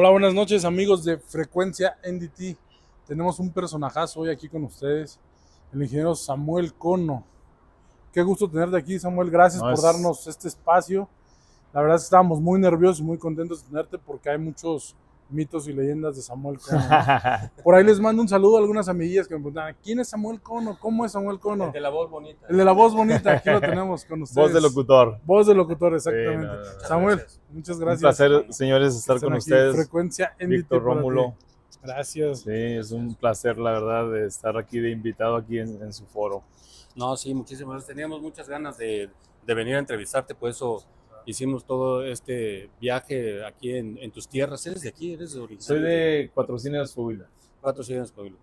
Hola, buenas noches amigos de Frecuencia NDT. Tenemos un personajazo hoy aquí con ustedes, el ingeniero Samuel Cono. Qué gusto tenerte aquí, Samuel. Gracias No por es. darnos este espacio. La verdad es que estábamos muy nerviosos y muy contentos de tenerte porque hay muchos mitos y leyendas de Samuel Cono, ¿no? Por ahí les mando un saludo a algunas amiguillas que me preguntan, ¿quién es Samuel Cono? ¿Cómo es Samuel El Cono? de la voz bonita. El de la voz bonita, aquí lo tenemos con Voz de ustedes. locutor. Voz de locutor, Sí, exactamente. no, no, Muchas no. Samuel, gracias. muchas Un gracias placer, Mano. señores, que estar estén con aquí. ustedes. Frecuencia NDT Víctor para ti. Rómulo. Gracias. Sí, es un placer, la verdad, de estar aquí de invitado aquí en su foro. No, sí, muchísimas gracias. Teníamos muchas ganas de venir a entrevistarte, por eso hicimos todo este viaje aquí en tus tierras. ¿Eres de aquí? ¿Eres Soy originario de de Cuatro Ciénegas, Coahuila, Cuatro Ciudades, Pueblo?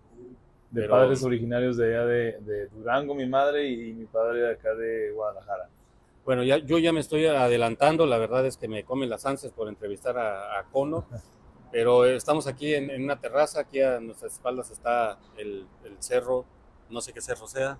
de Pero padres originarios de allá de Durango, mi madre, y mi padre de acá de Guadalajara. bueno, yo ya me estoy adelantando. La verdad es que me comen las ansias por entrevistar a Cono, pero estamos aquí en una terraza. Aquí a nuestras espaldas está el cerro, no sé qué cerro sea.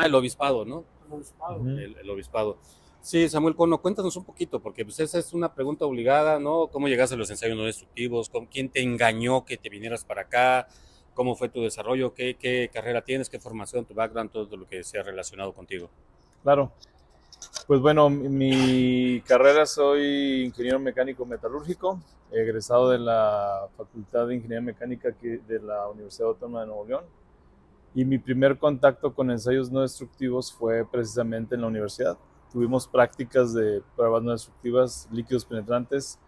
El obispado, ¿no? Ujú. El obispado. Sí, Samuel Cono, cuéntanos un poquito, porque pues esa es una pregunta obligada, ¿no? ¿Cómo llegaste a los ensayos no destructivos? ¿Quién te engañó que te vinieras para acá? ¿Cómo fue tu desarrollo? ¿Qué carrera tienes? ¿Qué formación? ¿Tu background? Todo lo que sea relacionado contigo. Claro. Pues bueno, mi carrera, soy ingeniero mecánico metalúrgico, egresado de la Facultad de Ingeniería Mecánica aquí de la Universidad Autónoma de Nuevo León. Y mi primer contacto con ensayos no destructivos fue precisamente en la universidad. Tuvimos prácticas de pruebas no destructivas, líquidos penetrantes,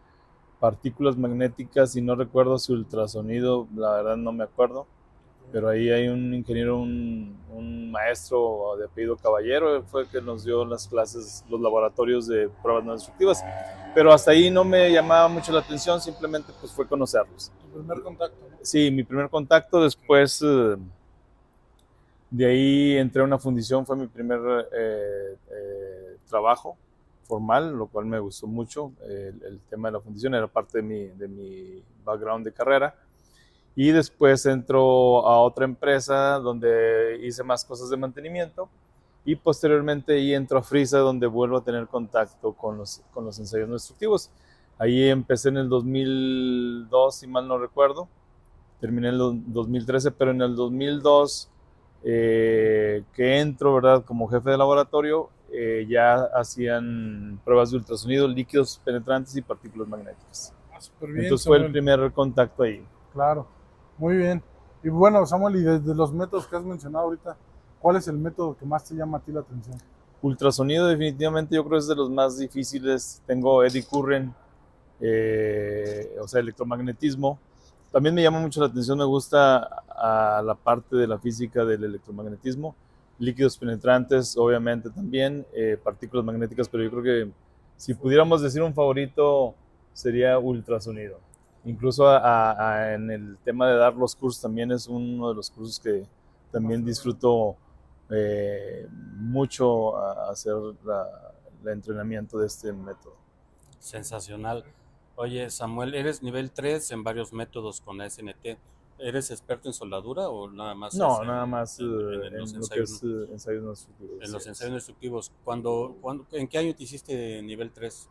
partículas magnéticas y no recuerdo si ultrasonido, la verdad no me acuerdo, pero ahí hay un ingeniero, un maestro de apellido Caballero, fue el que nos dio las clases, los laboratorios de pruebas no destructivas, pero hasta ahí no me llamaba mucho la atención, simplemente pues fue conocerlos. Tu primer contacto, ¿no? Sí, mi primer contacto, después de ahí entré a una fundición, fue mi primer trabajo formal, lo cual me gustó mucho. El tema de la fundición era parte de mi background de carrera. Y después entro a otra empresa donde hice más cosas de mantenimiento. Y posteriormente ahí entro a Frisa, donde vuelvo a tener contacto con los ensayos no destructivos. Ahí empecé en el 2002, si mal no recuerdo. Terminé en el 2013, pero en el 2002 que entro, ¿verdad? Como jefe de laboratorio, ya hacían pruebas de ultrasonido, líquidos penetrantes y partículas magnéticas. Súper bien, Entonces fue el Samuel. primer contacto ahí. Claro. Muy bien. Y bueno, Samuel, y desde los métodos que has mencionado ahorita, ¿cuál es el método que más te llama a ti la atención? Ultrasonido definitivamente yo creo que es de los más difíciles. Tengo eddy current, o sea, electromagnetismo. También me llama mucho la atención, me gusta a la parte de la física del electromagnetismo, líquidos penetrantes, obviamente también, partículas magnéticas, pero yo creo que si pudiéramos decir un favorito sería ultrasonido. Incluso en el tema de dar los cursos también es uno de los cursos que también disfruto mucho hacer el entrenamiento de este método. Sensacional. Oye, Samuel, ¿eres nivel 3 en varios métodos con SNT? ¿Eres experto en soldadura o nada más es No, nada más en los en lo que ensayos, es ensayos no destructivos. en Así los ensayos es. destructivos? ¿En qué año te hiciste nivel 3?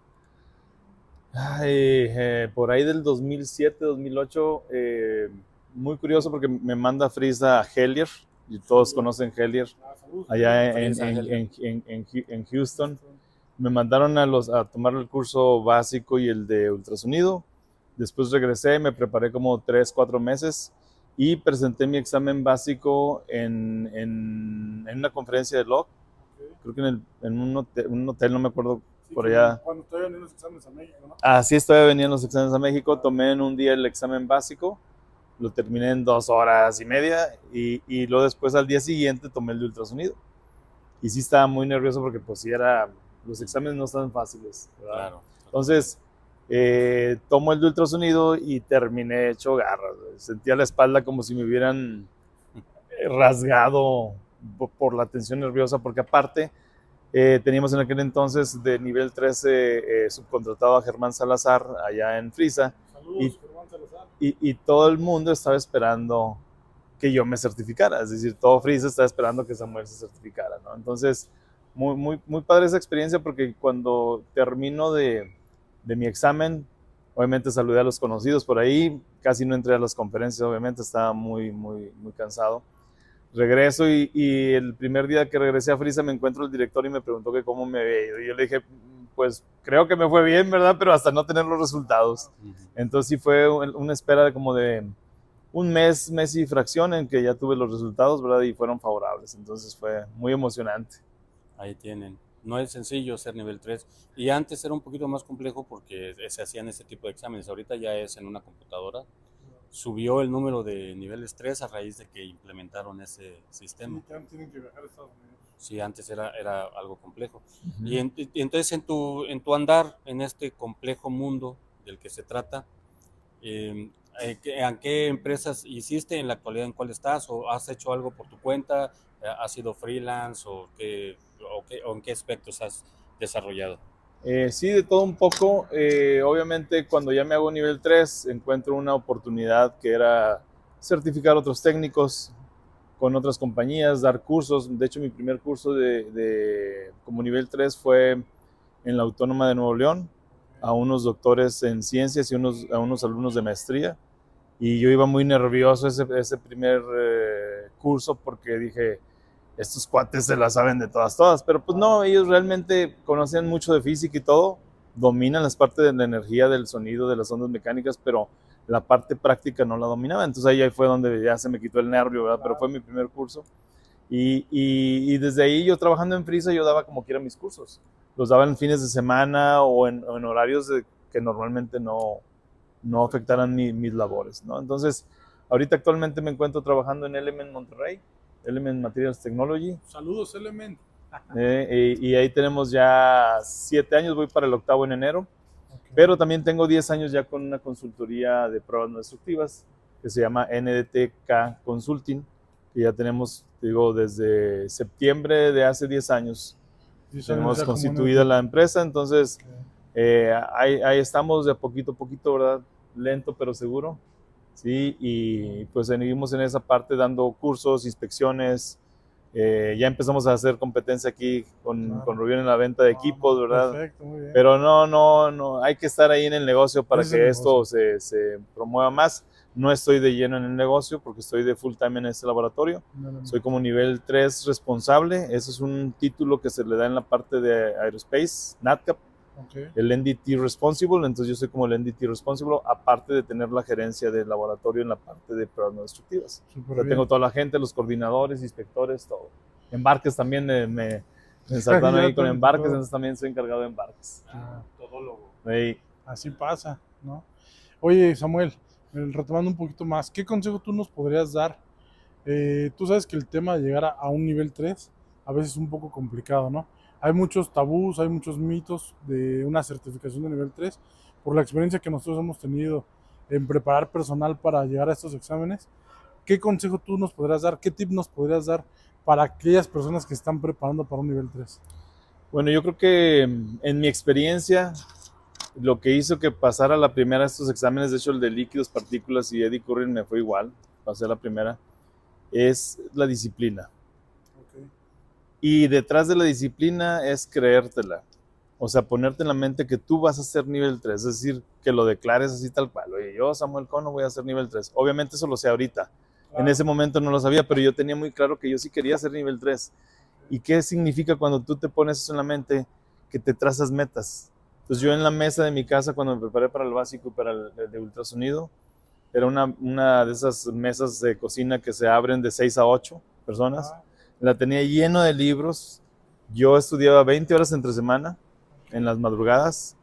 Ay, por ahí del 2007, 2008, muy curioso porque me manda Frisa a Hellier, y todos conocen Hellier, Saludos, allá Feliz Ángel. en Houston. Me mandaron a tomar el curso básico y el de ultrasonido. Después regresé, me preparé como 3, 4 meses y presenté mi examen básico en una conferencia de LOC, creo que en un hotel, no me acuerdo, Sí, por allá. cuando todavía venían los exámenes a México, ¿no? Así estaba, venían los exámenes a México, tomé en un día el examen básico, lo terminé en 2 horas y media y luego después al día siguiente tomé el de ultrasonido. Y sí estaba muy nervioso porque pues sí los exámenes no están fáciles, ¿verdad? Claro, totalmente. Entonces, tomo el de ultrasonido y terminé hecho garras. Sentía la espalda como si me hubieran rasgado por la tensión nerviosa, porque aparte teníamos en aquel entonces de nivel 13 subcontratado a Germán Salazar allá en Frisa y, Saludos, Germán Salazar. y todo el mundo estaba esperando que yo me certificara, es decir, todo Frisa estaba esperando que Samuel se certificara, ¿no? Entonces, muy, muy, muy padre esa experiencia porque cuando termino de mi examen, Obviamente saludé a los conocidos por ahí, casi no entré a las conferencias, obviamente estaba muy cansado. Regreso y el primer día que regresé a Frisa me encuentro el director y me preguntó que cómo me había ido. Y yo le dije, pues creo que me fue bien, ¿verdad? Pero hasta no tener los resultados. Entonces sí fue una espera de como de un mes y fracción en que ya tuve los resultados, ¿verdad? Y fueron favorables. Entonces fue muy emocionante. Ahí tienen. No es sencillo ser nivel 3. Y antes era un poquito más complejo porque se hacían este tipo de exámenes. Ahorita ya es en una computadora. Subió el número de niveles 3 a raíz de que implementaron ese sistema. Sí, ya no tienen que viajar a Estados Unidos. Sí, antes era algo complejo. Y entonces en tu andar en este complejo mundo del que se trata, ¿a qué empresas hiciste? ¿En la actualidad en cuál estás? ¿O has hecho algo por tu cuenta? ¿Has sido freelance? ¿O en qué aspectos has desarrollado? Sí, de todo un poco. Obviamente cuando ya me hago nivel 3 encuentro una oportunidad que era certificar otros técnicos con otras compañías, dar cursos. De hecho, mi primer curso como nivel 3 fue en la Autónoma de Nuevo León, a unos doctores en ciencias y a unos alumnos de maestría. Y yo iba muy nervioso ese primer curso porque dije, estos cuates se la saben de todas, pero pues no, ellos realmente conocen mucho de física y todo, dominan las partes de la energía, del sonido, de las ondas mecánicas, pero la parte práctica no la dominaba, entonces ahí fue donde ya se me quitó el nervio, ¿verdad? Pero fue mi primer curso. Y desde ahí yo trabajando en Frisa, yo daba como quiera mis cursos. Los daba en fines de semana o en horarios que normalmente no afectaran mis labores, ¿no? Entonces, ahorita actualmente me encuentro trabajando en Element Monterrey, Element Materials Technology. Saludos, Element. Y ahí tenemos ya 7 años, voy para el 8º en enero. Okay. Pero también tengo 10 años ya con una consultoría de pruebas no destructivas que se llama NDTK Consulting, que ya tenemos, digo, desde septiembre de hace 10 años. Tenemos constituida la empresa, entonces ahí estamos de poquito a poquito, ¿verdad? Lento pero seguro. Sí, y pues seguimos en esa parte dando cursos, inspecciones. Ya empezamos a hacer competencia aquí con Rubión en la venta de equipos, ¿verdad? Perfecto, muy bien. Pero no, hay que estar ahí en el negocio para que esto se promueva más. No estoy de lleno en el negocio porque estoy de full time en este laboratorio. Soy como nivel 3 responsable. Ese es un título que se le da en la parte de Aerospace, NADCAP. Okay. El NDT Responsible, entonces yo soy como el NDT Responsible, aparte de tener la gerencia del laboratorio en la parte de pruebas no destructivas. Tengo toda la gente, los coordinadores, inspectores, todo. Embarques también me saltaron ahí con embarques, entonces también soy encargado de embarques. Todólogo. Sí. Así pasa, ¿no? Oye, Samuel, retomando un poquito más, ¿qué consejo tú nos podrías dar? Tú sabes que el tema de llegar a un nivel 3 a veces es un poco complicado, ¿no? Hay muchos tabús, hay muchos mitos de una certificación de nivel 3 por la experiencia que nosotros hemos tenido en preparar personal para llegar a estos exámenes. ¿Qué consejo tú nos podrías dar? ¿Qué tip nos podrías dar para aquellas personas que están preparando para un nivel 3? Bueno, yo creo que en mi experiencia, lo que hizo que pasara la primera de estos exámenes, de hecho el de líquidos, partículas y eddy current me fue igual, pasé la primera, es la disciplina. Y detrás de la disciplina es creértela. O sea, ponerte en la mente que tú vas a ser nivel 3, es decir, que lo declares así tal cual. Oye, yo, Samuel Cono, voy a ser nivel 3. Obviamente eso lo sé ahorita. Claro. En ese momento no lo sabía, pero yo tenía muy claro que yo sí quería ser nivel 3. ¿Y qué significa cuando tú te pones eso en la mente? Que te trazas metas. Entonces yo en la mesa de mi casa, cuando me preparé para el básico y para el de ultrasonido, era una de esas mesas de cocina que se abren de 6 a 8 personas. La tenía lleno de libros. Yo estudiaba 20 horas entre semana, en las madrugadas,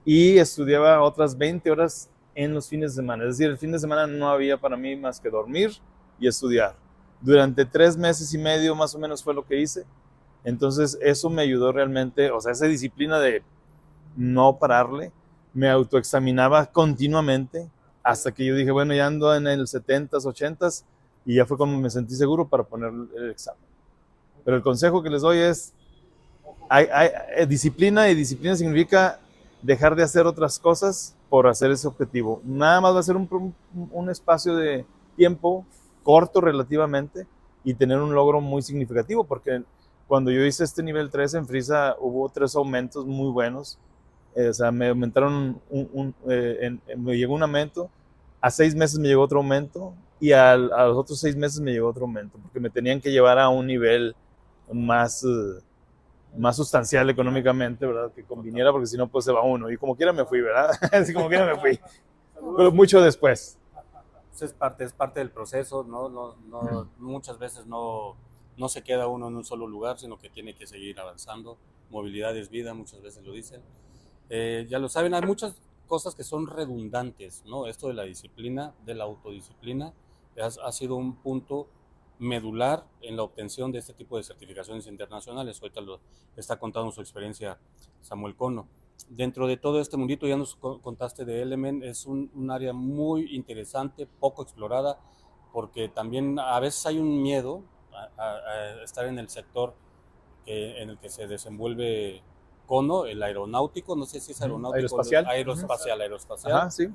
y estudiaba otras 20 horas en los fines de semana. Es decir, el fin de semana no había para mí más que dormir y estudiar. Durante 3 meses y medio más o menos fue lo que hice. Entonces eso me ayudó realmente, o sea, esa disciplina de no pararle. Me autoexaminaba continuamente hasta que yo dije, bueno, ya ando en el 70s, 80s, y ya fue cuando me sentí seguro para poner el examen. Pero el consejo que les doy es, hay disciplina, y disciplina significa dejar de hacer otras cosas por hacer ese objetivo. Nada más va a ser un espacio de tiempo corto relativamente y tener un logro muy significativo, porque cuando yo hice este nivel 3 en Frisa hubo 3 aumentos muy buenos O sea, me aumentaron, me llegó un aumento, a 6 meses me llegó otro aumento y a los otros 6 meses me llegó otro aumento, porque me tenían que llevar a un nivel más, más sustancial económicamente, ¿verdad? Que conviniera, porque si no, pues se va uno. Y como quiera me fui, ¿verdad? Así como quiera me fui. Pero mucho después. Es parte del proceso, ¿no? Muchas veces no se queda uno en un solo lugar, sino que tiene que seguir avanzando. Movilidad es vida, muchas veces lo dicen. Ya lo saben, hay muchas cosas que son redundantes, ¿no? Esto de la disciplina, de la autodisciplina, ha sido un punto medular en la obtención de este tipo de certificaciones internacionales. Ahorita lo está contando su experiencia Samuel Cono. Dentro de todo este mundito, ya nos contaste de Element, es un área muy interesante, poco explorada, porque también a veces hay un miedo a estar en el sector en el que se desenvuelve Cono, el aeronáutico, no sé si es aeronáutico, aeroespacial. Aeroespacial. Ajá, sí.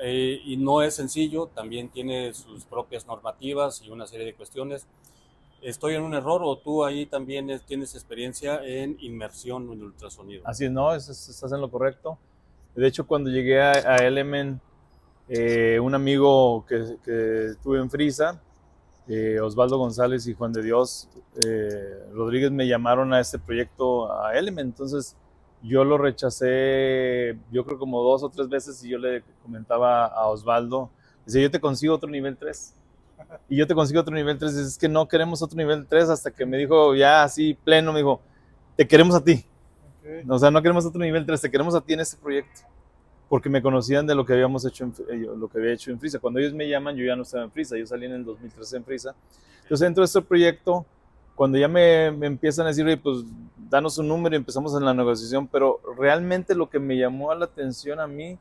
Y no es sencillo, también tiene sus propias normativas y una serie de cuestiones. ¿Estoy en un error o tú ahí también tienes experiencia en inmersión en ultrasonido? Así es, no, estás en lo correcto. De hecho, cuando llegué a Element, un amigo que tuve en Frisa, Osvaldo González y Juan de Dios Rodríguez, me llamaron a este proyecto a Element. Entonces yo lo rechacé, yo creo como 2 o 3 veces, y yo le comentaba a Osvaldo, dice, yo te consigo otro nivel 3. Y yo te consigo otro nivel 3. Dice, es que no queremos otro nivel 3, hasta que me dijo ya así pleno, me dijo, te queremos a ti. Okay. O sea, no queremos otro nivel 3, te queremos a ti en este proyecto. Porque me conocían de lo que habíamos hecho, lo que había hecho en Frisa. Cuando ellos me llaman, yo ya no estaba en Frisa, yo salí en el 2013 en Frisa. Entonces dentro de este proyecto, cuando ya me empiezan a decir, oye, pues danos un número y empezamos en la negociación, pero realmente lo que me llamó la atención a mí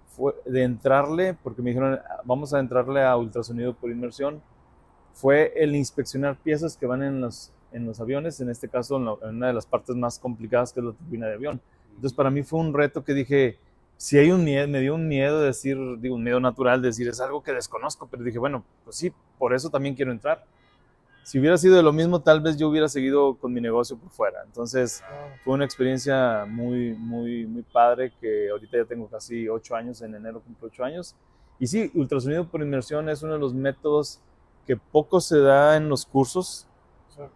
fue de entrarle, porque me dijeron, vamos a entrarle a ultrasonido por inmersión, fue el inspeccionar piezas que van en los aviones, en este caso en una de las partes más complicadas, que es la turbina de avión. Entonces para mí fue un reto que dije, si hay un miedo, me dio un miedo de decir, digo, un miedo natural de decir, es algo que desconozco, pero dije, bueno, pues sí, por eso también quiero entrar. Si hubiera sido de lo mismo, tal vez yo hubiera seguido con mi negocio por fuera. Entonces fue una experiencia muy, muy, muy padre, que ahorita ya tengo casi 8 años, en enero cumplo 8 años. Y sí, ultrasonido por inmersión es uno de los métodos que poco se da en los cursos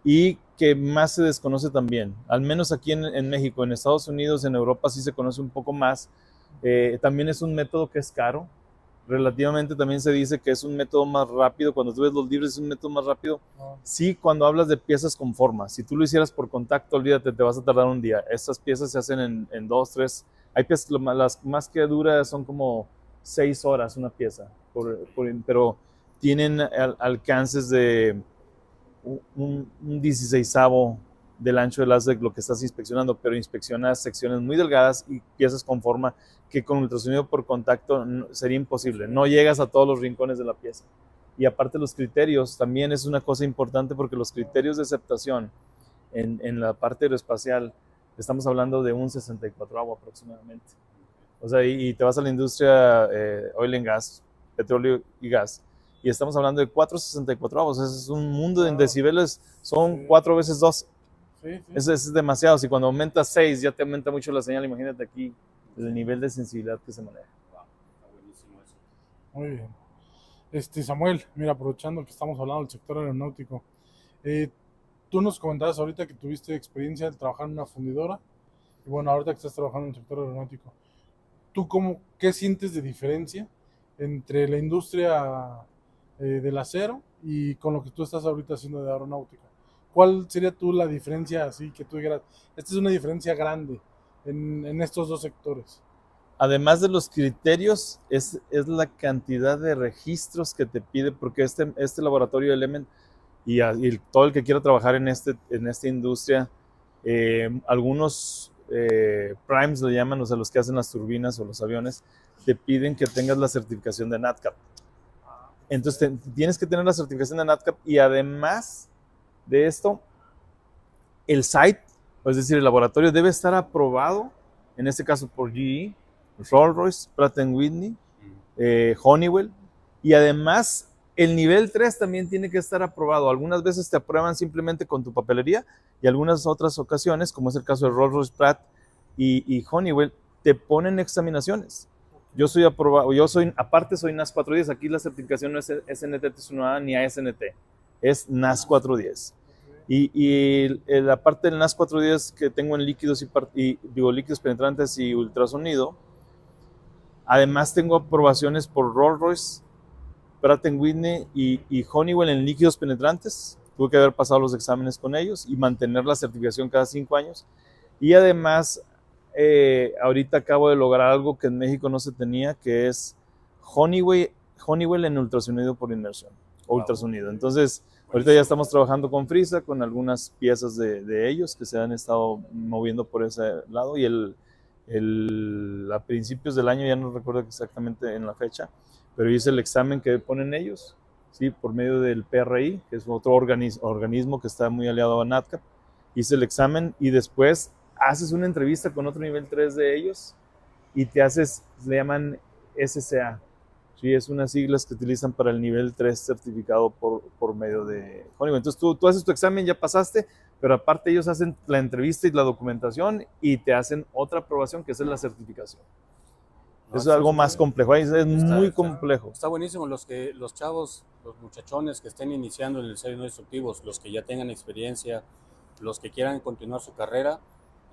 y que más se desconoce también. Al menos aquí en México, en Estados Unidos, en Europa sí se conoce un poco más. También es un método que es caro. Relativamente también se dice que es un método más rápido. Cuando tú ves los libros es un método más rápido. Sí, cuando hablas de piezas con forma. Si tú lo hicieras por contacto, olvídate, te vas a tardar un día. Estas piezas se hacen en 2, 3. Hay piezas, las más que duras son como 6 horas una pieza. Pero tienen alcances de un 16avo del ancho del haz de lo que estás inspeccionando, pero inspeccionas secciones muy delgadas y piezas con forma que con ultrasonido por contacto sería imposible. No llegas a todos los rincones de la pieza. Y aparte los criterios, también es una cosa importante, porque los criterios de aceptación en la parte aeroespacial, estamos hablando de un 64avo aproximadamente. O sea, y te vas a la industria oil and gas, petróleo y gas, y estamos hablando de 464avos. Es un mundo de decibeles, son 4 veces 2. Sí. Es demasiado. Si cuando aumenta 6 ya te aumenta mucho la señal, imagínate aquí el nivel de sensibilidad que se maneja. Wow, está buenísimo eso. Muy bien. Samuel, mira, aprovechando que estamos hablando del sector aeronáutico, tú nos comentabas ahorita que tuviste experiencia de trabajar en una fundidora, y bueno, ahorita que estás trabajando en el sector aeronáutico, ¿tú qué sientes de diferencia entre la industria del acero y con lo que tú estás ahorita haciendo de aeronáutica? ¿Cuál sería la diferencia, así que tú dijeras, esta es una diferencia grande en estos dos sectores? Además de los criterios, es la cantidad de registros que te pide, porque este laboratorio Element y todo el que quiera trabajar en esta industria, algunos primes lo llaman, o sea, los que hacen las turbinas o los aviones, te piden que tengas la certificación de NADCAP. Entonces tienes que tener la certificación de NADCAP, y además de esto, el site, es decir, el laboratorio, debe estar aprobado, en este caso por GE, Rolls-Royce, Pratt & Whitney, Honeywell, y además el nivel 3 también tiene que estar aprobado. Algunas veces te aprueban simplemente con tu papelería, y algunas otras ocasiones, como es el caso de Rolls-Royce, Pratt y Honeywell, te ponen examinaciones. Yo soy aparte soy NAS 410, aquí la certificación no es SNT-1A ni ASNT, es NAS 410. La parte del NAS 410 que tengo en líquidos líquidos penetrantes y ultrasonido, además tengo aprobaciones por Rolls-Royce, Pratt & Whitney y Honeywell en líquidos penetrantes. Tuve que haber pasado los exámenes con ellos y mantener la certificación cada 5 años. Y además, ahorita acabo de lograr algo que en México no se tenía, que es Honeywell en ultrasonido por inmersión o ultrasonido. Entonces, ahorita ya estamos trabajando con Frisa, con algunas piezas de ellos que se han estado moviendo por ese lado. Y a principios del año, ya no recuerdo exactamente en la fecha, pero hice el examen que ponen ellos, ¿sí? Por medio del PRI, que es otro organismo que está muy aliado a NADCAP. Hice el examen y después haces una entrevista con otro nivel 3 de ellos y le llaman SCA. Sí, es unas siglas que utilizan para el nivel 3 certificado por medio de Honeywell. Entonces tú haces tu examen, ya pasaste, pero aparte ellos hacen la entrevista y la documentación y te hacen otra aprobación, que es la certificación. No, Eso es algo más complejo, es muy complejo. Está buenísimo. Los chavos, los muchachones que estén iniciando en el diseño no destructivos, los que ya tengan experiencia, los que quieran continuar su carrera,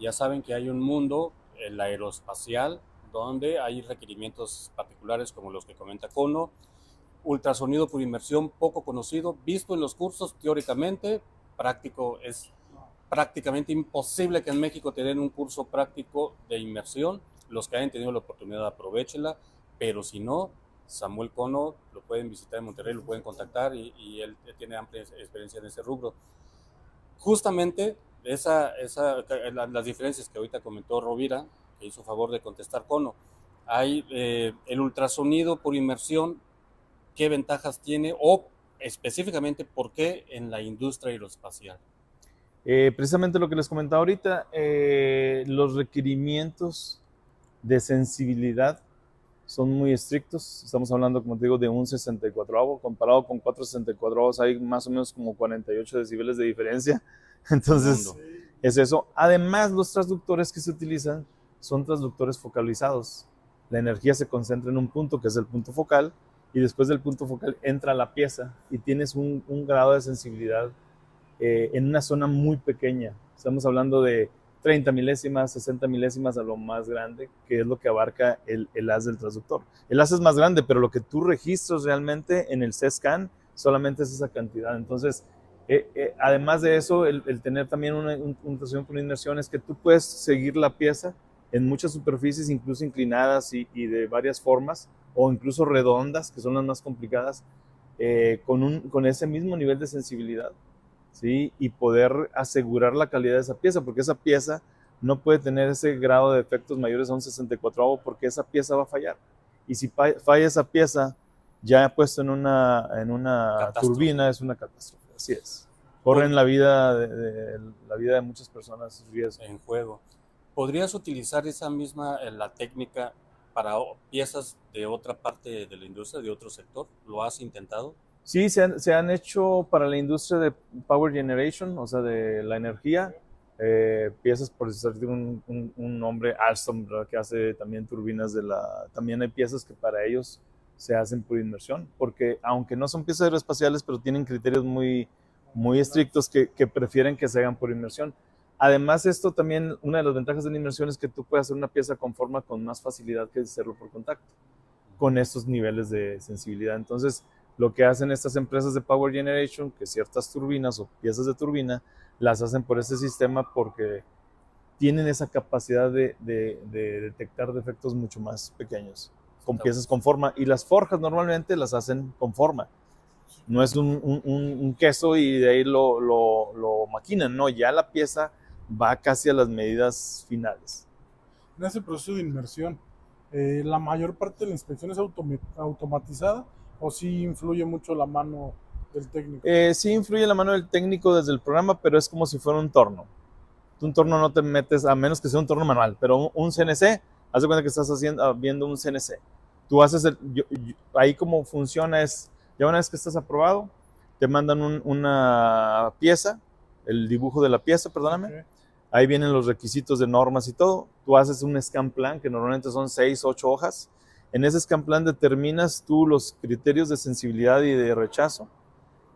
ya saben que hay un mundo, el aeroespacial, donde hay requerimientos particulares como los que comenta Cono. Ultrasonido por inmersión, poco conocido, visto en los cursos teóricamente, práctico. Es prácticamente imposible que en México te den un curso práctico de inmersión. Los que hayan tenido la oportunidad, aprovechenla, pero si no, Samuel Cono lo pueden visitar en Monterrey, lo pueden contactar y él tiene amplia experiencia en ese rubro. Justamente las diferencias que ahorita comentó Rovira, que hizo favor de contestar Cono. Hay el ultrasonido por inmersión, ¿qué ventajas tiene o específicamente por qué en la industria aeroespacial? Precisamente lo que les comentaba ahorita, los requerimientos de sensibilidad son muy estrictos. Estamos hablando, como te digo, de un 64avo. Comparado con 464avos hay más o menos como 48 decibeles de diferencia. Entonces, es eso. Además, los transductores que se utilizan son transductores focalizados. La energía se concentra en un punto, que es el punto focal, y después del punto focal entra la pieza y tienes un grado de sensibilidad en una zona muy pequeña. Estamos hablando de 30 milésimas, 60 milésimas a lo más grande, que es lo que abarca el haz del transductor. El haz es más grande, pero lo que tú registras realmente en el C-scan solamente es esa cantidad. Entonces, además de eso, el tener también una ultrasonido por inmersión es que tú puedes seguir la pieza en muchas superficies, incluso inclinadas y de varias formas, o incluso redondas, que son las más complicadas, con ese mismo nivel de sensibilidad. ¿Sí? Y poder asegurar la calidad de esa pieza, porque esa pieza no puede tener ese grado de efectos mayores a un 64avo, porque esa pieza va a fallar. Y si falla esa pieza, ya puesto en una turbina, es una catástrofe. Así es. Corren la vida de muchas personas en juego. ¿Podrías utilizar esa misma la técnica para piezas de otra parte de la industria, de otro sector? ¿Lo has intentado? Sí, se han hecho para la industria de power generation, o sea, de la energía, piezas, por decirte un nombre, Alstom, que hace también turbinas también hay piezas que para ellos se hacen por inmersión, porque aunque no son piezas aeroespaciales, pero tienen criterios muy, muy estrictos que prefieren que se hagan por inmersión. Además, esto también, una de las ventajas de la inmersión es que tú puedes hacer una pieza con forma con más facilidad que hacerlo por contacto, con estos niveles de sensibilidad. Entonces, lo que hacen estas empresas de Power Generation, que ciertas turbinas o piezas de turbina las hacen por ese sistema porque tienen esa capacidad de detectar defectos mucho más pequeños, con piezas con forma. Y las forjas normalmente las hacen con forma. No es un queso y de ahí lo maquinan, no, ya la pieza va casi a las medidas finales. En ese proceso de inmersión, ¿la mayor parte de la inspección es automatizada o sí influye mucho la mano del técnico? Sí influye la mano del técnico desde el programa, pero es como si fuera un torno. Un torno no te metes, a menos que sea un torno manual, pero un CNC, haz de cuenta que estás viendo un CNC. Tú haces ahí como funciona es, ya una vez que estás aprobado, te mandan una pieza, el dibujo de la pieza, perdóname. Okay. Ahí vienen los requisitos de normas y todo. Tú haces un scan plan, que normalmente son 6, 8 hojas. En ese scan plan determinas tú los criterios de sensibilidad y de rechazo.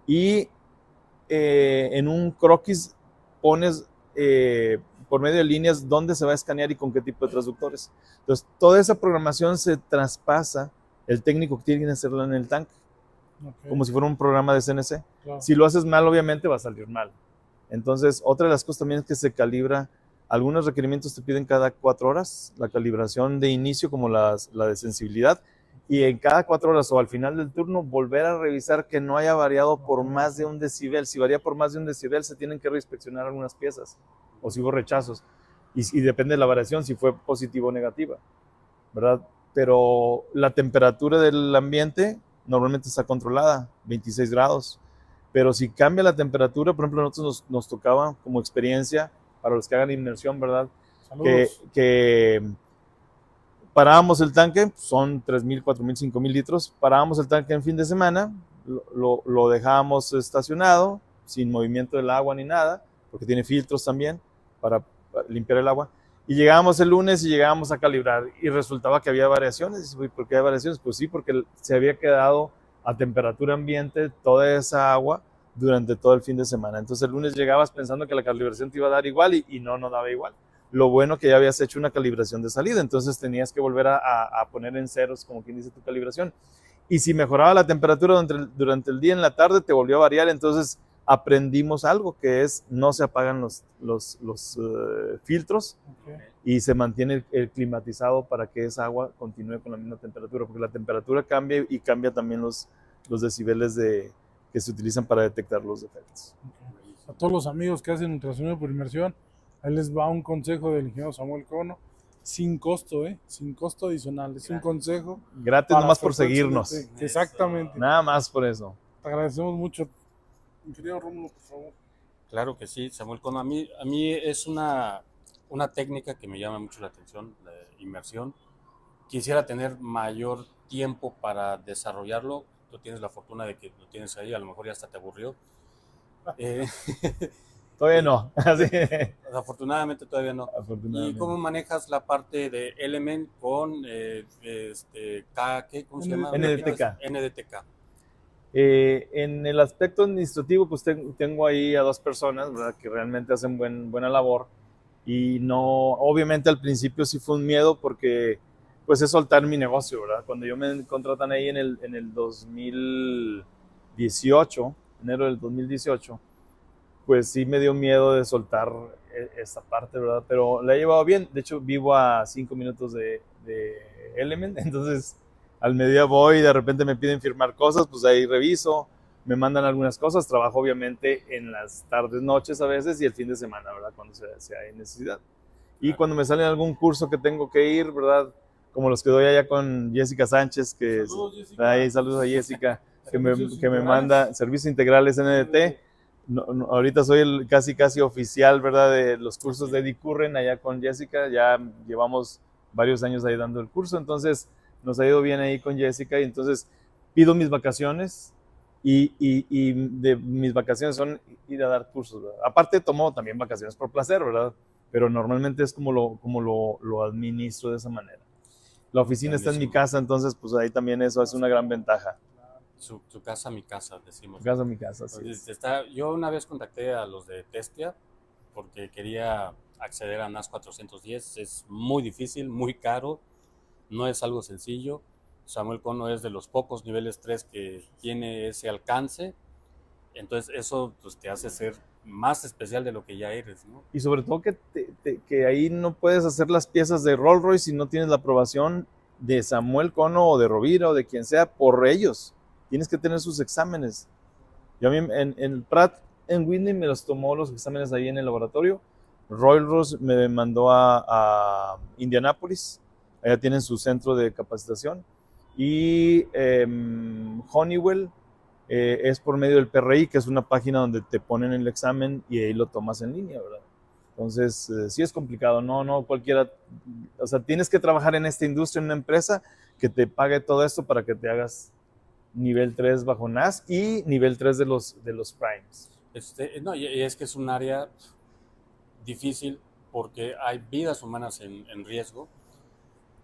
Y en un croquis pones por medio de líneas dónde se va a escanear y con qué tipo de transductores. Entonces, toda esa programación se traspasa, el técnico que tiene que hacerla en el tanque, como si fuera un programa de CNC. Claro. Si lo haces mal, obviamente va a salir mal. Entonces, otra de las cosas también es que se calibra. Algunos requerimientos te piden cada 4 horas, la calibración de inicio como la de sensibilidad, y en cada 4 horas o al final del turno volver a revisar que no haya variado por más de 1 decibel. Si varía por más de 1 decibel, se tienen que reinspeccionar algunas piezas, o si hubo rechazos. Y depende de la variación, si fue positiva o negativa, ¿verdad? Pero la temperatura del ambiente normalmente está controlada, 26 grados. Pero si cambia la temperatura, por ejemplo, a nosotros nos tocaba como experiencia, para los que hagan inmersión, ¿verdad? Que parábamos el tanque, son 3,000, 4,000, 5,000 litros, parábamos el tanque en fin de semana, lo dejábamos estacionado, sin movimiento del agua ni nada, porque tiene filtros también para limpiar el agua. Y llegábamos el lunes y llegábamos a calibrar y resultaba que había variaciones. ¿Por qué hay variaciones? Pues sí, porque se había quedado a temperatura ambiente toda esa agua durante todo el fin de semana. Entonces el lunes llegabas pensando que la calibración te iba a dar igual y no daba igual. Lo bueno que ya habías hecho una calibración de salida, entonces tenías que volver a poner en ceros, como quien dice, tu calibración. Y si mejoraba la temperatura durante el día, en la tarde te volvió a variar, entonces aprendimos algo, que es no se apagan los filtros, y se mantiene el climatizado para que esa agua continúe con la misma temperatura, porque la temperatura cambia y cambia también los decibeles que se utilizan para detectar los defectos. A todos los amigos que hacen ultrasonido por inmersión, ahí les va un consejo del ingeniero Samuel Cono, sin costo, sin costo adicional, es un consejo. Gratis nomás por seguirnos. Exactamente. Nada más por eso. Te agradecemos mucho. Ingeniero Rómulo, por favor. Claro que sí, Samuel Cono. A mí es una técnica que me llama mucho la atención, la inmersión. Quisiera tener mayor tiempo para desarrollarlo. Tú tienes la fortuna de que lo tienes ahí, a lo mejor ya hasta te aburrió. Todavía no. Afortunadamente todavía no. ¿Y cómo manejas la parte de Element con ¿cómo se llama? NDTK. NDTK. En el aspecto administrativo, pues tengo ahí a 2 personas, ¿verdad?, que realmente hacen buena labor. Y no, obviamente al principio sí fue un miedo porque pues es soltar mi negocio, ¿verdad? Cuando yo me contratan ahí en el 2018, enero del 2018, pues sí me dio miedo de soltar esta parte, ¿verdad? Pero la he llevado bien. De hecho, vivo a 5 minutos de Element, entonces al mediodía voy y de repente me piden firmar cosas, pues ahí reviso, me mandan algunas cosas, trabajo obviamente en las tardes, noches a veces y el fin de semana, ¿verdad? Cuando sea hay necesidad. Y cuando me sale algún curso que tengo que ir, ¿verdad? Como los que doy allá con Jessica Sánchez, que saludos, Jessica. Ahí saludos a Jessica, que me manda servicios integrales NDT. Ahorita soy casi oficial, ¿verdad?, de los cursos de Eddie Curren allá con Jessica. Ya llevamos varios años ahí dando el curso, entonces nos ha ido bien ahí con Jessica y entonces pido mis vacaciones y de mis vacaciones son ir a dar cursos, ¿verdad? Aparte tomo también vacaciones por placer, ¿verdad? Pero normalmente es como lo administro de esa manera. La oficina está en mi casa, entonces pues ahí también eso es una gran ventaja. Tu casa, mi casa, decimos. Tu casa, mi casa, sí. Yo una vez contacté a los de Testia porque quería acceder a NAS 410. Es muy difícil, muy caro, no es algo sencillo. Samuel Cono es de los pocos niveles 3 que tiene ese alcance. Entonces eso pues, te hace ser más especial de lo que ya eres, ¿no? Y sobre todo que ahí no puedes hacer las piezas de Rolls Royce si no tienes la aprobación de Samuel Cono o de Rovira o de quien sea por ellos. Tienes que tener sus exámenes. Yo a mí en Pratt Whitney me los tomó los exámenes ahí en el laboratorio. Rolls-Royce me mandó a Indianápolis. Allá tienen su centro de capacitación. Y Honeywell es por medio del PRI, que es una página donde te ponen el examen y ahí lo tomas en línea, ¿verdad? Entonces, sí es complicado. No cualquiera. O sea, tienes que trabajar en esta industria, en una empresa que te pague todo esto para que te hagas nivel 3 bajo NAS y nivel 3 de los primes. No, y es que es un área difícil porque hay vidas humanas en riesgo.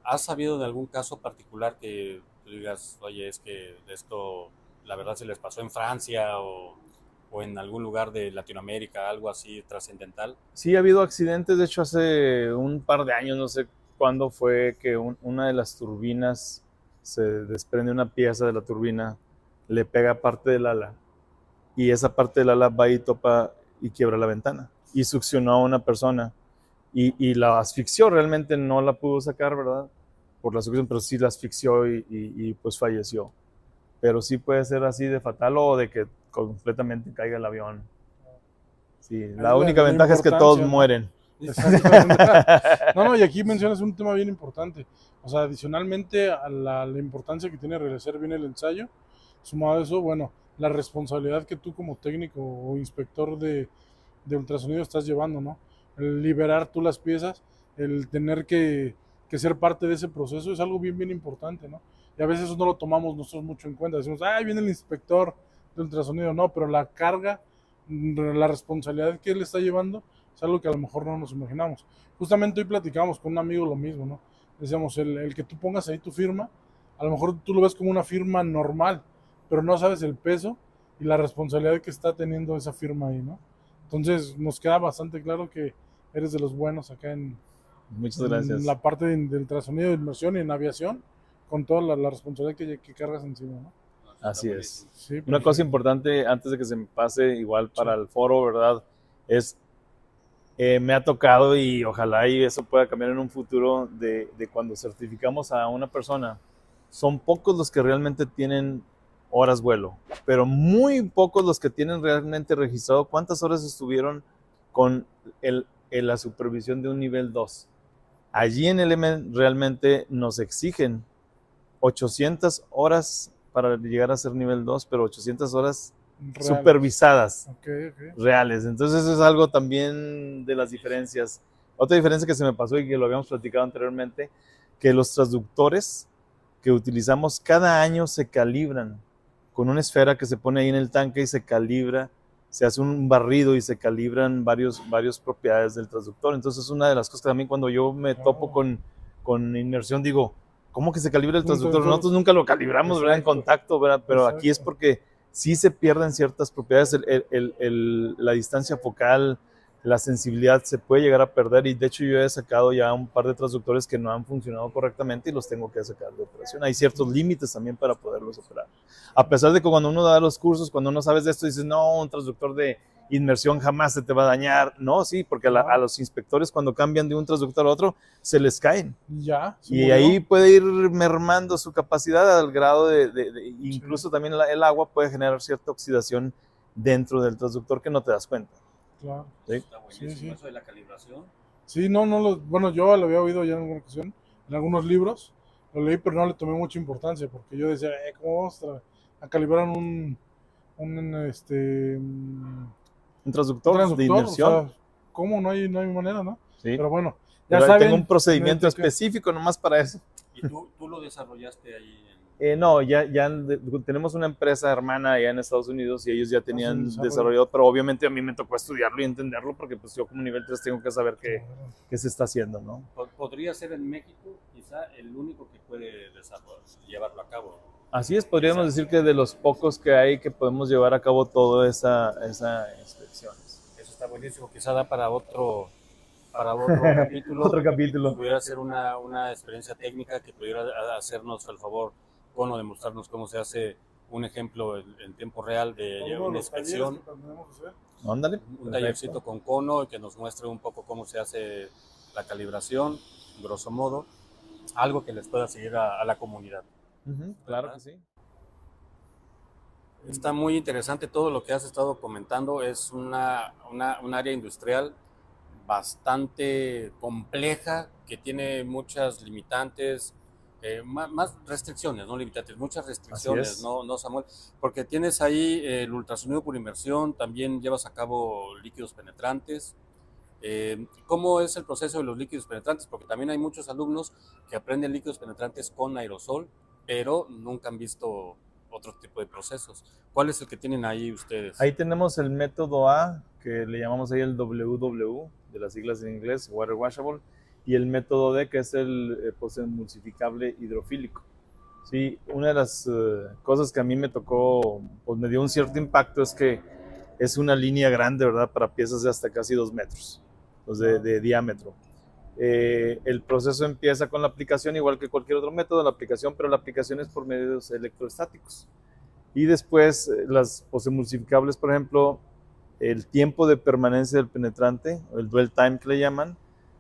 ¿Has sabido de algún caso particular que tú digas, oye, es que esto la verdad se les pasó en Francia o en algún lugar de Latinoamérica, algo así trascendental? Sí, ha habido accidentes, de hecho hace un par de años, no sé cuándo fue, que una de las turbinas se desprende una pieza de la turbina, le pega parte del ala y esa parte del ala va y topa y quiebra la ventana y succionó a una persona y la asfixió, realmente no la pudo sacar, ¿verdad? Por la succión, pero sí la asfixió y pues falleció. Pero sí puede ser así de fatal o de que completamente caiga el avión. Sí, Ahí la única la ventaja es que todos importancia, ¿no? mueren. Exactamente. No, no, y aquí mencionas un tema bien importante. O sea, adicionalmente a la importancia que tiene realizar bien el ensayo, sumado a eso, bueno, la responsabilidad que tú como técnico o inspector de ultrasonido estás llevando, ¿no? El liberar tú las piezas, el tener que ser parte de ese proceso es algo bien, bien importante, ¿no? Y a veces eso no lo tomamos nosotros mucho en cuenta. Decimos, ah, viene el inspector de ultrasonido. No, pero la carga, la responsabilidad que él está llevando es algo que a lo mejor no nos imaginamos. Justamente hoy platicábamos con un amigo lo mismo, ¿no? Decíamos, el que tú pongas ahí tu firma, a lo mejor tú lo ves como una firma normal, pero no sabes el peso y la responsabilidad que está teniendo esa firma ahí, ¿no? Entonces nos queda bastante claro que eres de los buenos acá Muchas en gracias. la parte del ultrasonido de inmersión y en aviación, con toda la responsabilidad que cargas encima, ¿no? Así es. Sí, Una cosa perfecto. importante antes de que se me pase, igual Sí. para el foro, ¿verdad? Es, me ha tocado y ojalá y eso pueda cambiar en un futuro de cuando certificamos a una persona. Son pocos los que realmente tienen horas vuelo, pero muy pocos los que tienen realmente registrado cuántas horas estuvieron con la supervisión de un nivel 2. Allí en el M realmente nos exigen 800 horas para llegar a ser nivel 2, pero 800 horas Reales. supervisadas, Ok, ok. reales. Entonces eso es algo también de las diferencias. Otra diferencia que se me pasó y que lo habíamos platicado anteriormente, que los transductores que utilizamos cada año se calibran con una esfera que se pone ahí en el tanque y se calibra, se hace un barrido y se calibran varias propiedades del transductor. Entonces es una de las cosas que también cuando yo me topo Oh, con inmersión digo, ¿cómo que se calibra el un transductor? traductor. Nosotros nunca lo calibramos, ¿verdad? En Exacto, contacto, ¿verdad? Pero aquí es exacto. porque sí se pierden ciertas propiedades, la distancia focal, la sensibilidad se puede llegar a perder y de hecho yo he sacado ya un par de transductores que no han funcionado correctamente y los tengo que sacar de operación. Hay ciertos límites también para poderlos operar. A pesar de que cuando uno da los cursos, cuando uno sabes de esto, dices, no, un transductor de inmersión jamás se te va a dañar. No, sí, porque a No, los inspectores cuando cambian de un transductor a otro, se les caen. ya, se Y ahí murió. puede ir mermando su capacidad al grado Sí, incluso también el agua puede generar cierta oxidación dentro del transductor que no te das cuenta. claro. ¿Sí? Está Sí, buenísimo sí. eso de la calibración. Sí, no, no lo, bueno, yo lo había oído ya en alguna ocasión, en algunos libros, lo leí, pero no le tomé mucha importancia, porque yo decía, ¿cómo vamos a calibrar Un un transductor de transductor? O inmersión, sea, ¿cómo? No hay manera, ¿no? ¿sí? Pero bueno, ya Pero ahí tengo un saben, procedimiento Medtech, específico nomás para eso. ¿Y tú lo desarrollaste ahí No, ya tenemos una empresa hermana allá en Estados Unidos y ellos ya hacen el tenían desarrollo. desarrollado, pero obviamente a mí me tocó estudiarlo y entenderlo porque pues yo como nivel 3 tengo que saber Claro. qué se está haciendo, ¿no? podría ser en México quizá el único que puede llevarlo a cabo? Así es, podríamos Quizá. decir que de los pocos que hay que podemos llevar a cabo toda esa inspecciones. Eso está buenísimo, quizá da para otro capítulo. Otro capítulo. Pudiera ser una experiencia técnica que pudiera hacernos el favor, bueno, de mostrarnos cómo se hace un ejemplo en tiempo real de Uno de una los talleres inspección, que tendremos que hacer. Ándale, un perfecto. tallercito con cono y que nos muestre un poco cómo se hace la calibración, grosso modo, algo que les pueda seguir a la comunidad. Claro que sí. Está muy interesante todo lo que has estado comentando, es un área industrial bastante compleja que tiene muchas limitantes, más restricciones, no limitantes, muchas Así restricciones, es. ¿no, Samuel? Porque tienes ahí el ultrasonido por inmersión, también llevas a cabo líquidos penetrantes. ¿Cómo es el proceso de los líquidos penetrantes? Porque también hay muchos alumnos que aprenden líquidos penetrantes con aerosol, pero nunca han visto otro tipo de procesos. ¿Cuál es el que tienen ahí ustedes? Ahí tenemos el método A, que le llamamos ahí el WW, de las siglas en inglés, water washable, y el método D, que es el posemulsificable hidrofílico. Sí, una de las cosas que a mí me tocó, pues me dio un cierto impacto, es que es una línea grande, ¿verdad? Para piezas de hasta casi 2 metros, pues de diámetro. El proceso empieza con la aplicación, igual que cualquier otro método, la aplicación, pero la aplicación es por medios electrostáticos. Y después, las posemulsificables, por ejemplo, el tiempo de permanencia del penetrante, el dwell time que le llaman,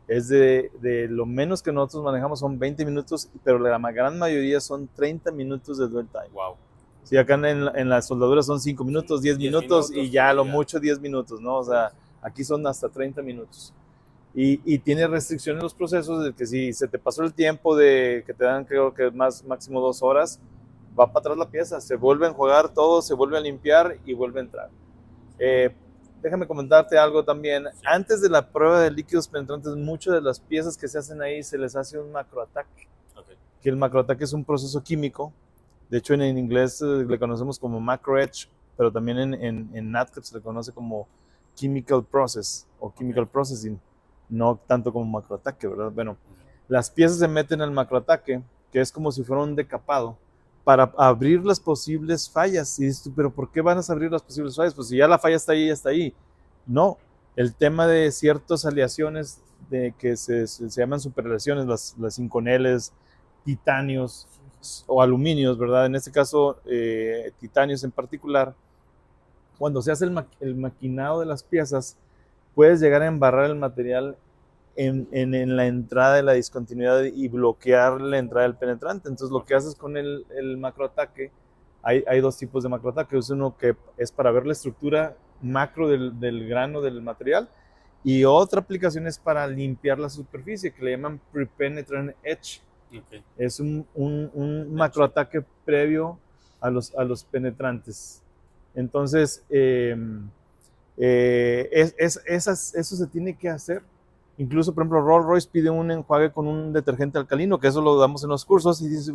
es de lo menos que nosotros manejamos son 20 minutos, pero la gran mayoría son 30 minutos de dwell time. Wow. Sí, acá en la soldadura son 5 minutos, 10 minutos y ya a lo mucho 10 minutos, ¿no? O sea, aquí son hasta 30 minutos. Y tiene restricciones en los procesos de que si se te pasó el tiempo de que te dan, creo que máximo 2 horas, va para atrás la pieza, se vuelve a enjuagar todo, se vuelve a limpiar y vuelve a entrar. Déjame comentarte algo también. Antes de la prueba de líquidos penetrantes, muchas de las piezas que se hacen ahí se les hace un macroataque. Okay. Que el macroataque es un proceso químico. De hecho, en inglés le conocemos como macro etch, pero también en NATCAP se le conoce como chemical process o chemical processing, no tanto como macroataque, ¿verdad? Bueno, las piezas se meten al macroataque, que es como si fuera un decapado, para abrir las posibles fallas. Y dices tú, ¿pero por qué van a abrir las posibles fallas? Pues si ya la falla está ahí, ya está ahí. No, el tema de ciertas aleaciones de que se llaman superaleaciones, las inconeles, titanios o aluminios, ¿verdad? En este caso, titanios en particular. Cuando se hace el maquinado de las piezas, puedes llegar a embarrar el material en la entrada de la discontinuidad y bloquear la entrada del penetrante. Entonces lo que haces con el macroataque, hay 2 tipos de macroataque. Es uno que es para ver la estructura macro del grano del material, y otra aplicación es para limpiar la superficie, que le llaman pre-penetrant etch. Okay. Es un macroataque previo a los penetrantes. Entonces, eso se tiene que hacer. Incluso, por ejemplo, Rolls-Royce pide un enjuague con un detergente alcalino, que eso lo damos en los cursos, y dices,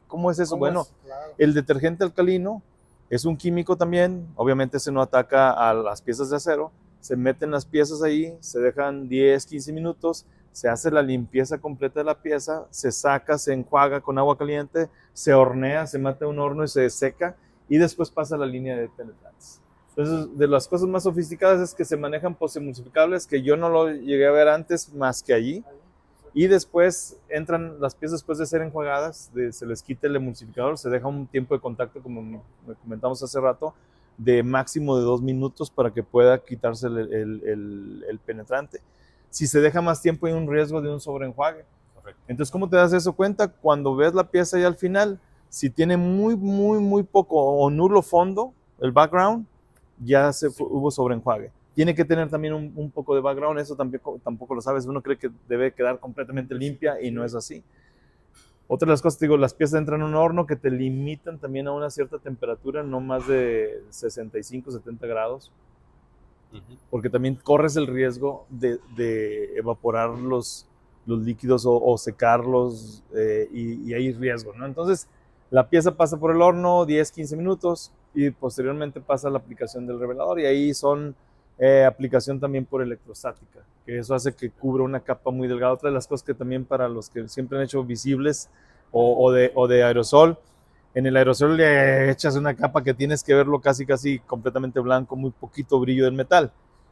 ¿cómo es eso? Bueno, claro. El detergente alcalino es un químico también, obviamente ese no ataca a las piezas de acero, se meten las piezas ahí, se dejan 10, 15 minutos, se hace la limpieza completa de la pieza, se saca, se enjuaga con agua caliente, se hornea, se mete a un horno y se seca, y después pasa a la línea de penetrantes. Entonces, de las cosas más sofisticadas es que se manejan posemulsificables, que yo no lo llegué a ver antes más que allí. Y después entran las piezas después de ser enjuagadas, se les quita el emulsificador, se deja un tiempo de contacto, como comentamos hace rato, de máximo de 2 minutos para que pueda quitarse el penetrante. Si se deja más tiempo hay un riesgo de un sobreenjuague. Correcto. Entonces, ¿cómo te das eso cuenta? Cuando ves la pieza ya al final, si tiene muy poco o nulo fondo, el background, ya hubo sobreenjuague. Tiene que tener también un poco de background, eso tampoco lo sabes. Uno cree que debe quedar completamente limpia y no es así. Otra de las cosas, digo, las piezas entran en un horno que te limitan también a una cierta temperatura, no más de 65, 70 grados, porque también corres el riesgo de evaporar los líquidos o secarlos, y hay riesgo, ¿no? Entonces, la pieza pasa por el horno 10, 15 minutos y posteriormente pasa a la aplicación del revelador, y ahí son aplicación también por electrostática, que eso hace que cubra una capa muy delgada. Otra de las cosas que también para los que siempre han hecho visibles o de aerosol, en el aerosol le echas una capa que tienes que verlo casi completamente blanco, muy poquito brillo del metal.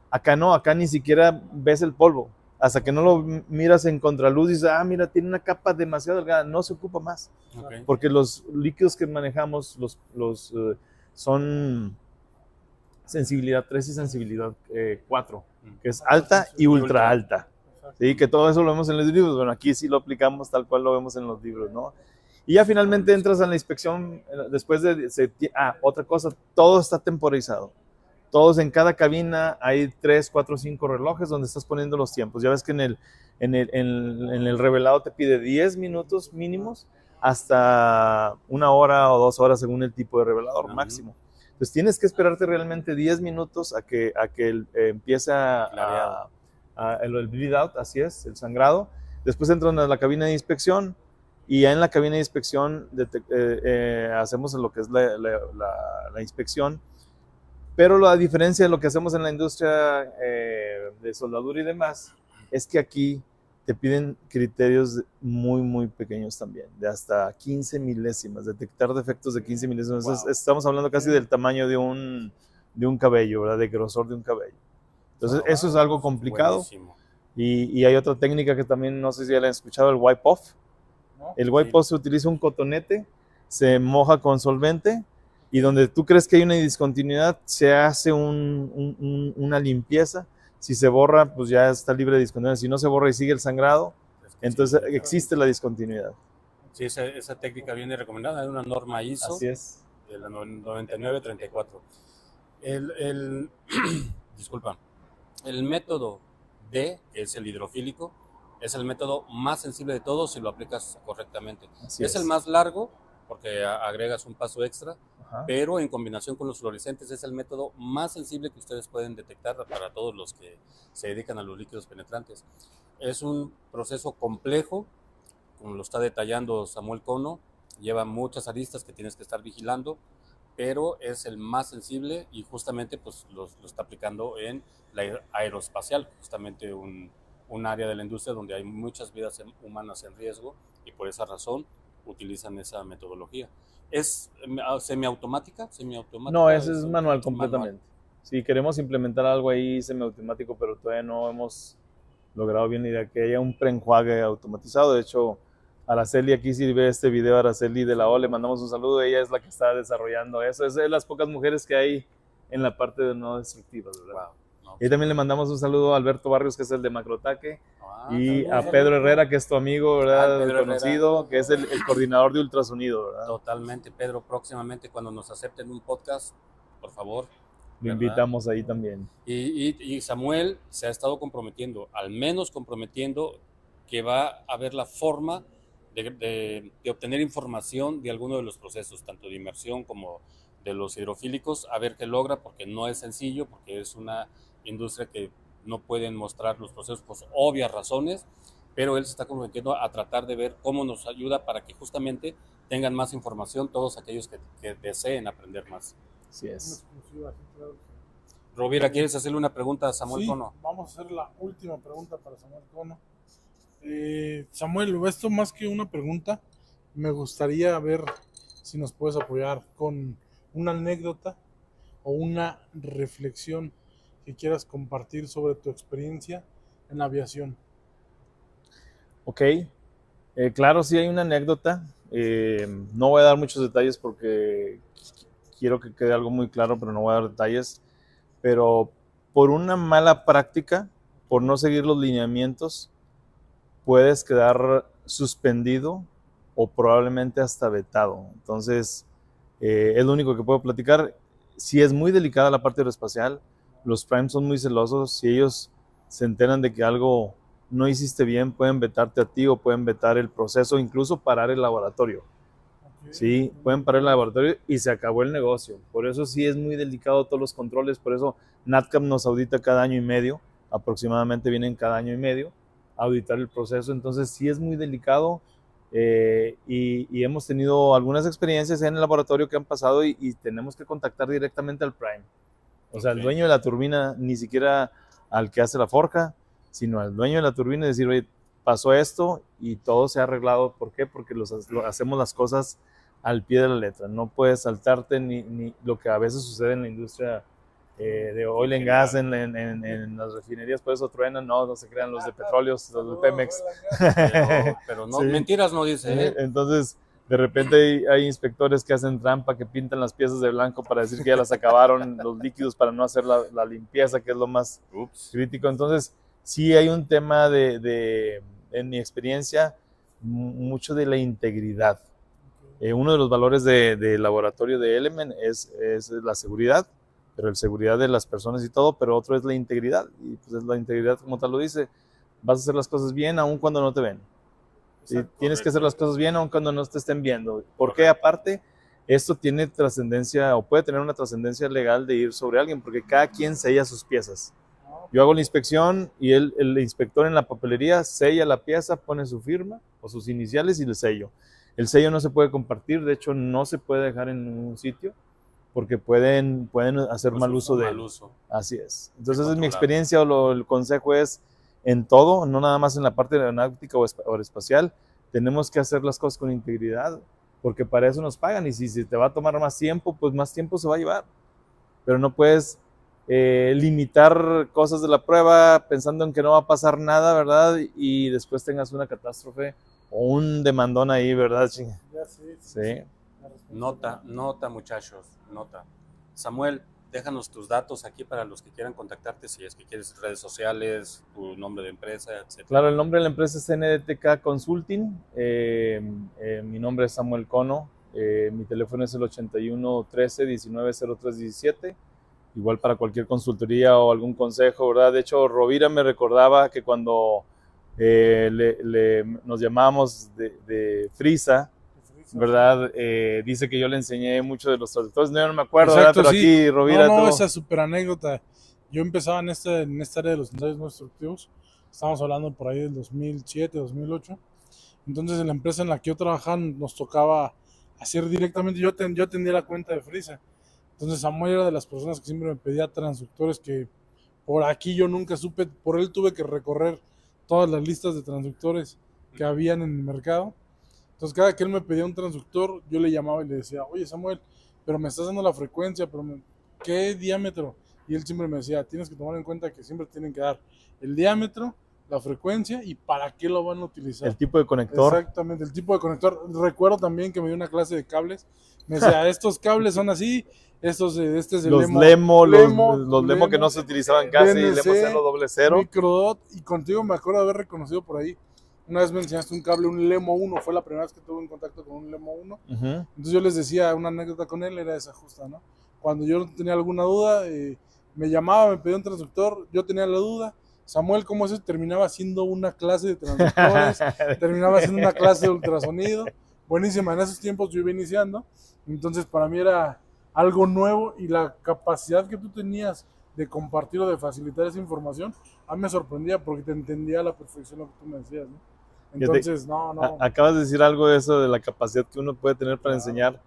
Acá no, acá ni siquiera ves el polvo. Hasta que no lo miras en contraluz y dices, mira, tiene una capa demasiado delgada, no se ocupa más. Okay. Porque los líquidos que manejamos son sensibilidad 3 y sensibilidad 4, que es alta y ultra alta. ¿Sí? Que todo eso lo vemos en los libros. Bueno, aquí sí lo aplicamos tal cual lo vemos en los libros, ¿no? Y ya finalmente entras a la inspección, después otra cosa, todo está temporizado. Todos en cada cabina hay 3, 4, 5 relojes donde estás poniendo los tiempos. Ya ves que en el revelado te pide 10 minutos mínimos hasta 1 hora o 2 horas según el tipo de revelador máximo. Entonces tienes que esperarte realmente 10 minutos a que empiece el bleed out, así es, el sangrado. Después entran a la cabina de inspección, y ya en la cabina de inspección hacemos lo que es la inspección. Pero la diferencia de lo que hacemos en la industria de soldadura y demás es que aquí te piden criterios muy, muy pequeños también, de hasta 15 milésimas, detectar defectos de 15 milésimas. Wow. Estamos hablando casi del tamaño de un cabello, ¿verdad? De grosor de un cabello. Entonces, eso es algo complicado. Buenísimo. Y hay otra técnica que también, no sé si ya la han escuchado, el wipe off. ¿No? El wipe off se utiliza un cotonete, se moja con solvente y donde tú crees que hay una discontinuidad, se hace una limpieza. Si se borra, pues ya está libre de discontinuidad. Si no se borra y sigue el sangrado, entonces existe la discontinuidad. Sí, esa técnica viene recomendada en una norma ISO. Así es. De la 9934. Disculpa. El método D, que es el hidrofílico, es el método más sensible de todos si lo aplicas correctamente. Así Es el más largo porque agregas un paso extra, Ajá. pero en combinación con los fluorescentes es el método más sensible que ustedes pueden detectar para todos los que se dedican a los líquidos penetrantes. Es un proceso complejo, como lo está detallando Samuel Cono, lleva muchas aristas que tienes que estar vigilando, pero es el más sensible y justamente pues lo está aplicando en la aeroespacial, justamente un área de la industria donde hay muchas vidas humanas en riesgo y por esa razón utilizan esa metodología. ¿Es semiautomática? No, ese es manual completamente. Sí, queremos implementar algo ahí semiautomático, pero todavía no hemos logrado bien la idea que haya un preenjuague automatizado. De hecho, Araceli, aquí si ve este video, Araceli de la O, le mandamos un saludo. Ella es la que está desarrollando eso. Es de las pocas mujeres que hay en la parte de no destructivas, ¿verdad? Wow. No, y también le mandamos un saludo a Alberto Barrios, que es el de Macrotaque, y saludos, a Pedro Herrera, que es tu amigo, ¿verdad? Pedro Conocido, Herrera, que es el coordinador de ultrasonido, ¿verdad? Totalmente, Pedro. Próximamente, cuando nos acepten un podcast, por favor. Lo invitamos ahí también. Y Samuel se ha estado comprometiendo, al menos comprometiendo, que va a haber la forma de obtener información de alguno de los procesos, tanto de inmersión como de los hidrofílicos, a ver qué logra, porque no es sencillo, porque es una industria que no pueden mostrar los procesos por obvias razones, pero él se está comprometiendo a tratar de ver cómo nos ayuda para que justamente tengan más información todos aquellos que deseen aprender más. Así es. Rovira, ¿quieres hacerle una pregunta a Samuel Cono? Vamos a hacer la última pregunta para Samuel Cono. Samuel, esto más que una pregunta, me gustaría ver si nos puedes apoyar con una anécdota o una reflexión que quieras compartir sobre tu experiencia en la aviación. Ok, claro, sí hay una anécdota. No voy a dar muchos detalles porque quiero que quede algo muy claro, pero no voy a dar detalles. Pero por una mala práctica, por no seguir los lineamientos, puedes quedar suspendido o probablemente hasta vetado. Entonces, es lo único que puedo platicar. Si es muy delicada la parte aeroespacial, los primes son muy celosos. Si ellos se enteran de que algo no hiciste bien, pueden vetarte a ti o pueden vetar el proceso, incluso parar el laboratorio. Sí, pueden parar el laboratorio y se acabó el negocio. Por eso sí es muy delicado todos los controles. Por eso NADCAP nos audita cada año y medio, aproximadamente vienen cada año y medio a auditar el proceso. Entonces sí es muy delicado y hemos tenido algunas experiencias en el laboratorio que han pasado y tenemos que contactar directamente al prime. O sea, el dueño de la turbina, ni siquiera al que hace la forja, sino al dueño de la turbina y decir, oye, pasó esto y todo se ha arreglado. ¿Por qué? Porque hacemos las cosas al pie de la letra. No puedes saltarte ni lo que a veces sucede en la industria de oil and gas, en las refinerías, por eso truenan, no se crean los de petróleos, los de Pemex. Pero no, sí. Mentiras no dice. Entonces, de repente hay inspectores que hacen trampa, que pintan las piezas de blanco para decir que ya las acabaron, los líquidos para no hacer la limpieza, que es lo más crítico. Entonces, sí hay un tema en mi experiencia, mucho de la integridad. Uno de los valores de laboratorio de Element es la seguridad, pero la seguridad de las personas y todo, pero otro es la integridad. Y pues la integridad, como tal lo dice, vas a hacer las cosas bien aun cuando no te ven. Tienes que hacer las cosas bien aun cuando no te estén viendo. Porque aparte, esto tiene trascendencia o puede tener una trascendencia legal de ir sobre alguien, porque cada quien sella sus piezas. Yo hago la inspección y el inspector en la papelería sella la pieza, pone su firma o sus iniciales y el sello. El sello no se puede compartir, de hecho no se puede dejar en un sitio. porque pueden hacer Pues, mal uso de mal él. uso. Así es. Entonces, mi Controlado. experiencia el consejo es en todo, no nada más en la parte aeronáutica o aeroespacial. Tenemos que hacer las cosas con integridad, porque para eso nos pagan. Y si te va a tomar más tiempo, pues más tiempo se va a llevar. Pero no puedes limitar cosas de la prueba pensando en que no va a pasar nada, ¿verdad? Y después tengas una catástrofe o un demandón ahí, ¿verdad? Ya sé, Sí. Nota, muchachos, nota. Samuel, déjanos tus datos aquí para los que quieran contactarte, si es que quieres redes sociales, tu nombre de empresa, etc. Claro, el nombre de la empresa es NDTK Consulting. Mi nombre es Samuel Cono. Mi teléfono es el 81 13 19 03 17. Igual para cualquier consultoría o algún consejo, ¿verdad? De hecho, Rovira me recordaba que cuando nos llamábamos de Frisa, ¿verdad? Dice que yo le enseñé mucho de los traductores. No, yo no me acuerdo, Exacto, ¿verdad? Pero sí. aquí, Rovira, No, tú... esa súper anécdota. Yo empezaba en esta área de los ensayos no destructivos. Estamos hablando por ahí del 2007, 2008. Entonces, en la empresa en la que yo trabajaba nos tocaba hacer directamente. Yo atendía la cuenta de Frisa. Entonces, Samuel era de las personas que siempre me pedía transductores que por aquí yo nunca supe. Por él tuve que recorrer todas las listas de transductores que habían en el mercado. Entonces, cada que él me pedía un transductor, yo le llamaba y le decía, oye Samuel, pero me estás dando la frecuencia, pero ¿qué diámetro? Y él siempre me decía, tienes que tomar en cuenta que siempre tienen que dar el diámetro, la frecuencia y para qué lo van a utilizar. El tipo de conector. Exactamente, el tipo de conector. Recuerdo también que me dio una clase de cables. Me decía, estos cables son así, este es el Los Lemo, los Lemo que no se utilizaban casi, BNC, Lemo 000. Microdot, y contigo me acuerdo haber reconocido por ahí. Una vez me enseñaste un cable, un Lemo 1, fue la primera vez que tuve en contacto con un Lemo 1. Uh-huh. Entonces yo les decía, una anécdota con él era esa justa, ¿no? Cuando yo tenía alguna duda, me llamaba, me pedía un transductor, yo tenía la duda. Samuel, ¿cómo es eso? Terminaba haciendo una clase de transductores, terminaba haciendo una clase de ultrasonido. Buenísima, en esos tiempos yo iba iniciando. Entonces para mí era algo nuevo y la capacidad que tú tenías de compartir o de facilitar esa información, a mí me sorprendía porque te entendía a la perfección lo que tú me decías, ¿no? Entonces, no. Acabas de decir algo de eso, de la capacidad que uno puede tener para enseñar.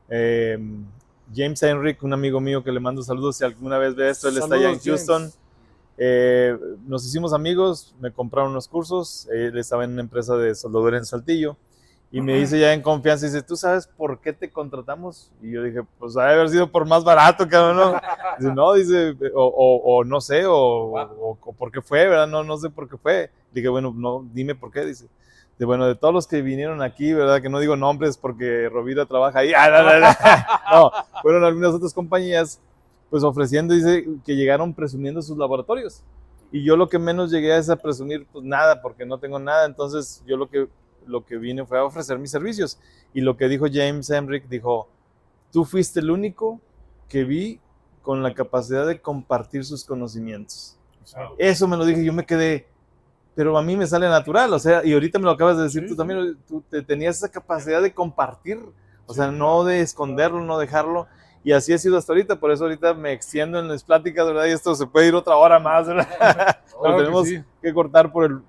James Henrik, un amigo mío que le mando saludos, si alguna vez ve esto, él está allá en Houston. Nos hicimos amigos, me compraron unos cursos, él estaba en una empresa de soldadura en Saltillo, y me dice ya en confianza, dice, ¿tú sabes por qué te contratamos? Y yo dije, pues ha de haber sido por más barato, cabrón, ¿no? Dice, no, dice, o no sé, o por qué fue, ¿verdad? No sé por qué fue. Dije, bueno, no, dime por qué, dice. Bueno, de todos los que vinieron aquí, ¿verdad? Que no digo nombres porque Rovira trabaja ahí. No, fueron algunas otras compañías, pues ofreciendo, dice, que llegaron presumiendo sus laboratorios. Y yo lo que menos llegué es a presumir, pues nada, porque no tengo nada. Entonces yo lo que vine fue a ofrecer mis servicios. Y lo que dijo James Henrik, dijo, tú fuiste el único que vi con la capacidad de compartir sus conocimientos. Eso me lo dije, yo me quedé, pero a mí me sale natural, o sea, y ahorita me lo acabas de decir, sí, tú también, tú tenías esa capacidad de compartir, o sea, no de esconderlo, no dejarlo, y así ha sido hasta ahorita, por eso ahorita me extiendo en las pláticas, ¿verdad? Y esto se puede ir otra hora más, ¿verdad? Claro, pero tenemos que cortar por el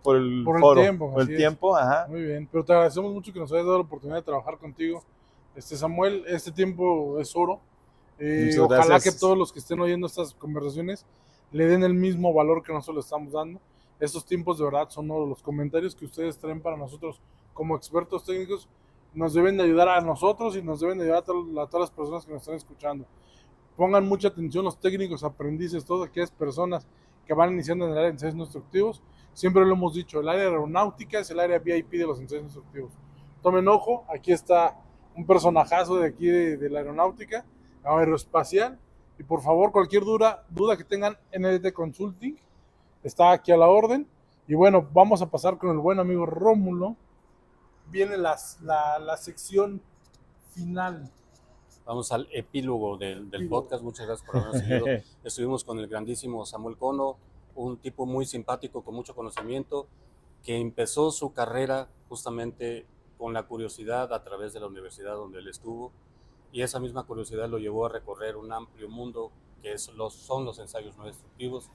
foro, tiempo. Por el tiempo, ajá. Muy bien, pero te agradecemos mucho que nos hayas dado la oportunidad de trabajar contigo. Samuel, este tiempo es oro. Ojalá que todos los que estén oyendo estas conversaciones le den el mismo valor que nosotros le estamos dando. Estos tiempos de verdad son oro. Los comentarios que ustedes traen para nosotros como expertos técnicos nos deben de ayudar a nosotros y nos deben de ayudar a todas las personas que nos están escuchando. Pongan mucha atención los técnicos, aprendices, todas aquellas personas que van iniciando en el área de ensayos no destructivos. Siempre lo hemos dicho, el área aeronáutica es el área VIP de los ensayos no destructivos. Tomen ojo, aquí está un personajazo de aquí de la aeronáutica, aeroespacial, y por favor cualquier duda que tengan, NDT Consulting está aquí a la orden. Y bueno, vamos a pasar con el buen amigo Rómulo. Viene la sección final. Vamos al epílogo del podcast. Muchas gracias por habernos seguido. Estuvimos con el grandísimo Samuel Cono, un tipo muy simpático, con mucho conocimiento, que empezó su carrera justamente con la curiosidad a través de la universidad donde él estuvo, y esa misma curiosidad lo llevó a recorrer un amplio mundo que son los ensayos no destructivos.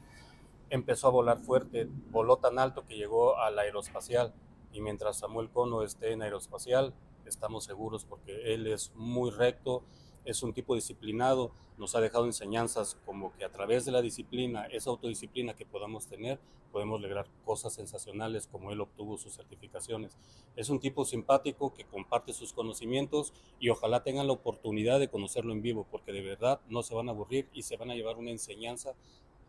Empezó a volar fuerte, voló tan alto que llegó al aeroespacial, y mientras Samuel Cono esté en aeroespacial, estamos seguros porque él es muy recto, es un tipo disciplinado, nos ha dejado enseñanzas como que a través de la disciplina, esa autodisciplina que podamos tener, podemos lograr cosas sensacionales como él obtuvo sus certificaciones. Es un tipo simpático que comparte sus conocimientos y ojalá tengan la oportunidad de conocerlo en vivo, porque de verdad no se van a aburrir y se van a llevar una enseñanza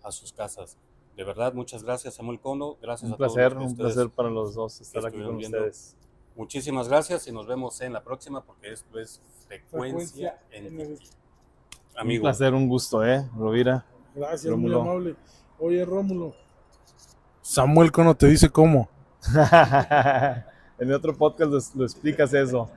a sus casas. De verdad, muchas gracias, Samuel Cono. Gracias a todos Un placer para los dos estar aquí con ustedes. Muchísimas gracias y nos vemos en la próxima, porque esto es Frecuencia NDT. Amigo. Un placer, un gusto, Rovira. Gracias, Rómulo. muy amable. Oye, Rómulo, Samuel Cono te dice cómo. En otro podcast lo explicas eso.